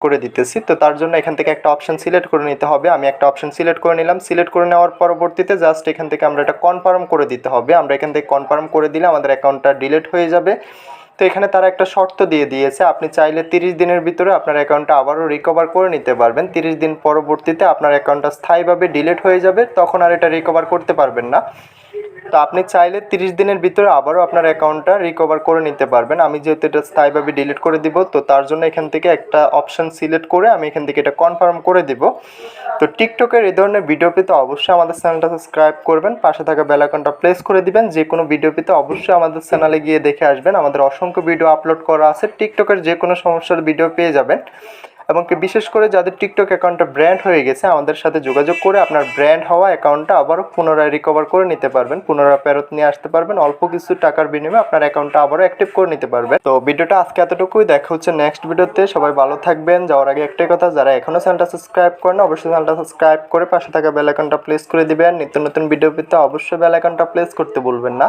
করে দিতেছি। তো তার জন্য এখান থেকে একটা অপশন সিলেক্ট করে নিতে হবে। আমি একটা অপশন সিলেক্ট করে নিলাম। সিলেক্ট করে নেওয়ার পরবর্তীতে জাস্ট এখান থেকে আমরা এটা কনফার্ম করে দিতে হবে। আমরা এখান থেকে কনফার্ম করে দিলে আমাদের অ্যাকাউন্টটা ডিলিট হয়ে যাবে। তো এখানে তারা একটা শর্ত দিয়ে দিয়েছে, আপনি চাইলে 30 দিনের ভিতরে আপনার অ্যাকাউন্টটা আবারও রিকভার করে নিতে পারবেন। 30 দিন পরবর্তীতে আপনার অ্যাকাউন্টটা স্থায়ীভাবে ডিলিট হয়ে যাবে, তখন আর এটা রিকভার করতে পারবেন না। তো আপনি চাইলে 30 দিনের ভিতরে আবারও আপনার অ্যাকাউন্টটা রিকভার করে নিতে পারবেন। আমি যেহেতু এটা স্থায়ীভাবে ডিলিট করে দিব, তো তার জন্য এখান থেকে একটা অপশান সিলেক্ট করে আমি এখান থেকে এটা কনফার্ম করে দিব। তো টিকটকের এই ধরনের ভিডিও পেতে অবশ্যই আমাদের চ্যানেলটা সাবস্ক্রাইব করবেন, পাশে থাকা বেল আইকনটা প্রেস করে দিবেন। যে কোনো ভিডিও পেতে অবশ্যই আমাদের চ্যানেলে গিয়ে দেখে আসবেন। আমাদের অসংখ্য ভিডিও আপলোড করা আছে, টিকটকের যে কোনো সমস্যার ভিডিও পেয়ে যাবেন। এমনকি বিশেষ করে যাদের টিকটক অ্যাকাউন্টটা ব্র্যান্ড হয়ে গেছে, আমাদের সাথে যোগাযোগ করে আপনার ব্র্যান্ড হওয়া অ্যাকাউন্টটা আবারও পুনরায় রিকভার করে নিতে পারবেন, পুনরায় ফেরত নিয়ে আসতে পারবেন। অল্প কিছু টাকার বিনিময়ে আপনার অ্যাকাউন্টটা আবারও অ্যাক্টিভ করে নিতে পারবেন। তো ভিডিওটা আজকে এতটুকুই, দেখা হচ্ছে নেক্সট ভিডিওতে। সবাই ভালো থাকবেন। যাওয়ার আগে একটাই কথা, যারা এখনও চ্যানেলটা সাবস্ক্রাইব করেন অবশ্যই চ্যানেলটা সাবস্ক্রাইব করে পাশে থাকা বেল আইকনটা প্রেস করে দিবেন। নিত্য নতুন ভিডিও পেতে অবশ্যই বেল আইকনটা প্রেস করতে ভুলবেন না।